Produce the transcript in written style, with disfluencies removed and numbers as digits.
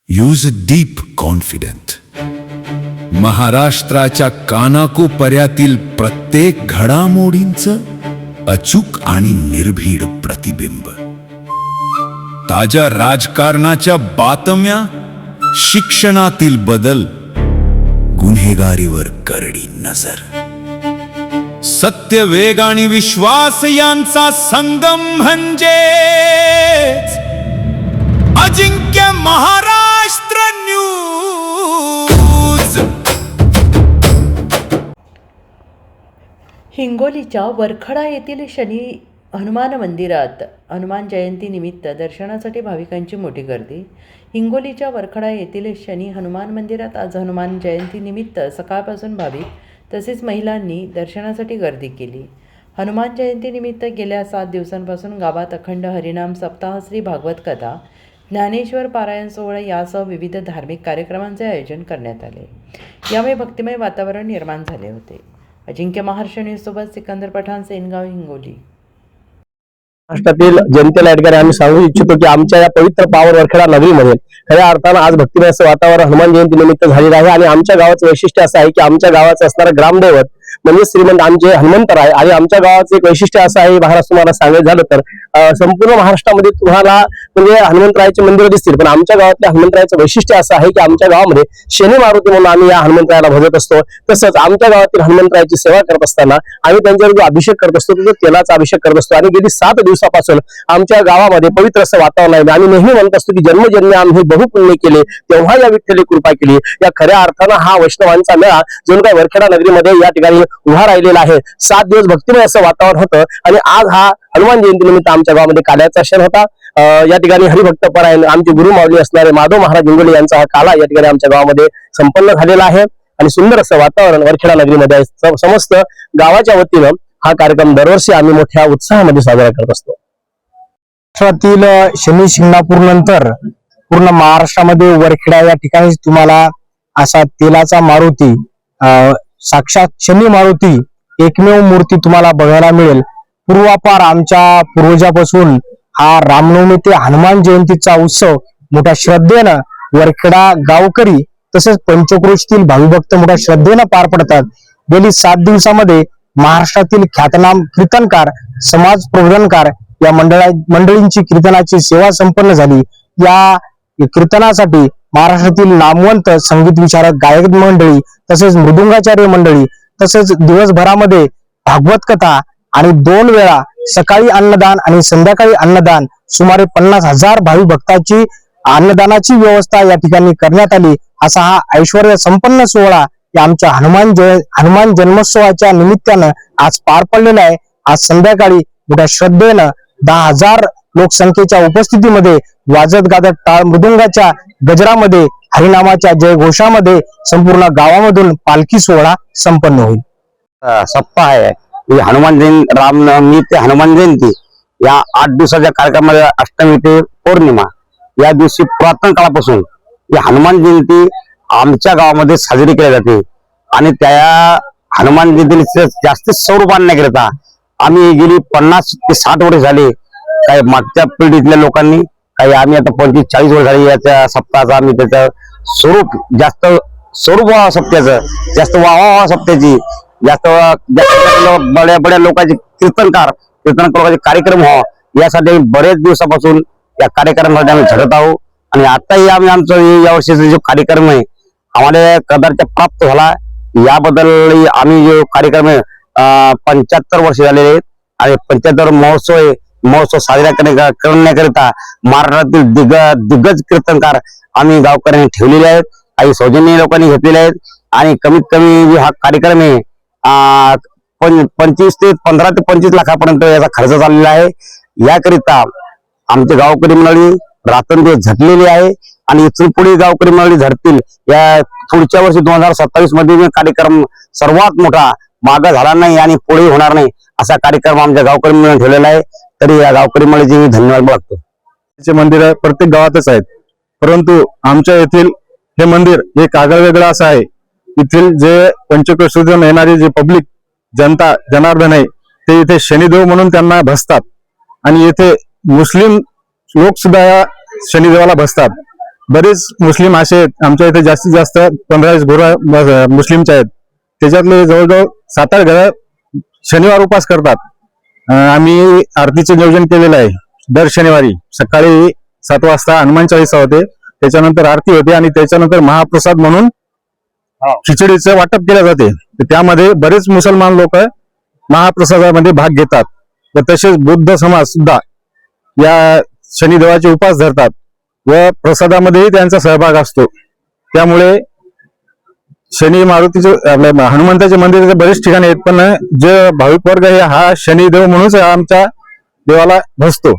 Use deep confident. महाराष्ट्राच्या कानाकोपर्यातील प्रत्येक घडामोडींचं अचूक आणि निर्भीड प्रतिबिंब. ताज्या राजकारणाच्या बातम्या, शिक्षणातील बदल, गुन्हेगारीवर करडी नजर. सत्य, वेग आणि विश्वास यांचा संगम म्हणजे अजिंक्य महाराष्ट्र न्यूज. हिंगोलीच्या वरखडा येथील शनी हनुमान मंदिरात हनुमान जयंतीनिमित्त दर्शनासाठी भाविकांची मोठी गर्दी. हिंगोलीच्या वरखडा येथील शनी हनुमान मंदिरात आज हनुमान जयंतीनिमित्त सकाळपासून भाविक तसेच महिलांनी दर्शनासाठी गर्दी केली. हनुमान जयंतीनिमित्त गेल्या 7 दिवसांपासून गावात अखंड हरिनाम सप्ताह, श्री भागवत कथा, ज्ञानेश्वर पारायण सोहळा यासह विविध धार्मिक कार्यक्रमांचे आयोजन करण्यात आले. यामुळे भक्तिमय वातावरण निर्माण झाले होते. अजिंक्य महाराष्ट्र न्यूजसोबत सिकंदर पठाण, सेनगाव, हिंगोली. महाराष्ट्रातील जनतेला या ठिकाणी आम्ही सांगू इच्छितो की आमच्या या पवित्र पावन वरखेडा नगरीमध्ये खऱ्या अर्थानं आज भक्तिमय असं वातावरण हनुमान जयंती निमित्त झालेलं आहे. आणि आमच्या गावाचं वैशिष्ट्य असं आहे की आमच्या गावाचं असणारं ग्रामदैवत म्हणजे श्रीमंत आमचे हनुमंतराय. आणि आमच्या गावाचं एक वैशिष्ट्य असं आहे, महाराज तुम्हाला सांगायचं झालं तर संपूर्ण महाराष्ट्रामध्ये तुम्हाला म्हणजे हनुमंतरायाची मंदिरं दिसतील, पण आमच्या गावातल्या हनुमंतरायाचं वैशिष्ट्य असं आहे की आमच्या गावामध्ये शनी मारुती म्हणून आम्ही या हनुमंतरायाला भजत असतो. तसंच आमच्या गावातील हनुमंतरायाची सेवा करत असताना आम्ही त्यांच्यावर जो अभिषेक करत असतो तो तेलाचा अभिषेक करत असतो. आणि गेली 7 दिवसापासून आमच्या गावामध्ये पवित्र असं वातावरण आहे. आम्ही नेहमी म्हणत असतो की जन्मजन्मी आम्ही बहुपुण्य केले तेव्हा या विठ्ठली कृपा केली. या खऱ्या अर्थानं हा वैष्णवांचा मेळा जणू काय वरखेडा नगरीमध्ये या ठिकाणी उभा राहिलेला आहे. 7 दिवस भक्तिमय असं वातावरण होतं. आणि आज हा हनुमान जयंती निमित्त आमच्या गावामध्ये काल्याचा क्षण होता. या ठिकाणी हरिभक्त परायण आमचे गुरु माऊली असणारे माधव महाराज हिंगोली यांचा हा काला या ठिकाणी आमच्या गावामध्ये संपन्न झालेला आहे. आणि सुंदर असं वातावरण वरखेडा नगरीमध्ये आहे. समस्त गावाच्या वतीनं हा कार्यक्रम दरवर्षी आम्ही मोठ्या उत्साहामध्ये साजरा करत असतो. महाराष्ट्रातील शनी शिंगणापूर नंतर पूर्ण महाराष्ट्रामध्ये वरखेडा या ठिकाणी तुम्हाला असा तेलाचा मारुती, साक्षात शनी मारुती एकमेव मूर्ती तुम्हाला बघायला मिळेल. पूर्वापार आमच्या पूर्वजापासून हा रामनवमी ते हनुमान जयंतीचा उत्सव मोठ्या श्रद्धेनं वरखेडा गावकरी तसेच पंचक्रोशीतील भाविभक्त मोठ्या श्रद्धेनं पार पडतात. गेली 7 दिवसामध्ये महाराष्ट्रातील ख्यातनाम कीर्तनकार, समाज प्रबोधनकार या मंडळींची कीर्तनाची सेवा संपन्न झाली. या कीर्तनासाठी महाराष्ट्रातील नामवंत संगीत विशारद गायक मंडळी तसेच मृदुंगाचार्य मंडळी तसेच दिवसभरामध्ये भागवत कथा आणि 2 वेळा सकाळी अन्नदान आणि संध्याकाळी अन्नदान सुमारे 50,000 भाविक भक्तांची अन्नदानाची व्यवस्था या ठिकाणी करण्यात आली. असा हा ऐश्वर्य संपन्न सोहळा या आमच्या हनुमान जन्मोत्सवाच्या निमित्तानं आज पार पडलेला आहे. आज संध्याकाळी मोठ्या श्रद्धेनं 10,000 लोकसंख्येच्या उपस्थितीमध्ये वाजत गाजत टाळ मृदुंगाच्या गजरामध्ये हरिनामाच्या जयघोषामध्ये संपूर्ण गावामधून पालखी सोहळा संपन्न होईल. सप्ताह आहे हनुमान जयंती, रामनवमी ते हनुमान जयंती या 8 दिवसाच्या कार्यक्रमामध्ये अष्टमी ते पौर्णिमा या दिवशी पुरातन काळापासून ही हनुमान जयंती आमच्या गावामध्ये साजरी केली जाते. आणि त्या हनुमान जयंतीचे जास्तीत स्वरूप आणण्याकरिता आम्ही गेली 50 ते 60 वर्ष झाली, काही मागच्या पिढीतल्या लोकांनी, काही आम्ही आता 25-40 वर्ष झाली याच्या सप्ताहाचा आम्ही त्याचं स्वरूप जास्त स्वरूप व्हावं सप्त्याचं, जास्त वावा सप्त्याची, जास्त बड्या लोकांचे कीर्तन लोकांचे कार्यक्रम व्हावं यासाठी आम्ही बरेच दिवसापासून या कार्यक्रमासाठी आम्ही झटत आहोत. आणि आताही आम्ही आमचं यावर्षीचा जो कार्यक्रम आहे आम्हाला कदाचित प्राप्त झाला. याबद्दल आम्ही जो कार्यक्रम आहे 75 वर्ष झालेले आहेत. आणि 75 महोत्सव साजरा करण्याकरिता महाराष्ट्रातील दिग्गज कीर्तनकार आम्ही गावकऱ्यांनी ठेवलेले आहेत, काही सौजन्य लोकांनी घेतलेले आहेत. आणि कमीत कमी हा कार्यक्रम आहे 15 ते 25 लाखापर्यंत याचा खर्च चाललेला आहे. याकरिता आमचे गावकरी मंडळी रात्रंदिवस झटलेली आहे. आणि इथून पुढे गावकरी मंडळी झटतील. या पुढच्या वर्षी 2027 मध्ये कार्यक्रम सर्वात मोठा मागा झाला नाही आणि पुढे होणार नाही असा कार्यक्रम आमच्या गावकरी मंडळी ठेवलेला आहे. तरी या गावकरी मंडळीचे मी धन्यवाद मागतो. मंदिर प्रत्येक गावातच आहेत, परंतु आमच्या येथील हे मंदिर एक आगळं वेगळं असं आहे. इथील जे पंचक्रोशीतून येणारी जे पब्लिक जनता जनार्दन आहे ते इथे शनिदेव म्हणून त्यांना भसतात. आणि येथे मुस्लिम लोक सुद्धा या शनिदेवाला भसतात. बरेच मुस्लिम असे आहेत आमच्या इथे, जास्तीत जास्त 15-20 घोडा मुस्लिमचे आहेत. त्याच्यातले जवळजवळ 7-8 घरं शनिवार उपास करतात. आम्ही आरतीचे नियोजन केलेलं आहे. दर शनिवारी सकाळी 7 वाजता हनुमान चालीसा होते, त्याच्यानंतर आरती होते आणि त्याच्यानंतर महाप्रसाद म्हणून खिचडीचं वाटप केलं जाते. तर त्यामध्ये बरेच मुसलमान लोक महाप्रसादामध्ये भाग घेतात व तसेच बौद्ध समाज सुद्धा या शनिदेवाचे उपास धरतात व प्रसादामध्येही त्यांचा सहभाग असतो. त्यामुळे शनी मारुतीचे आपल्या हनुमंताचे मंदिर बरेच ठिकाणी आहेत, पण जे भाविक वर्ग आहे हा शनिदेव म्हणूनच आमच्या देवाला भजतो.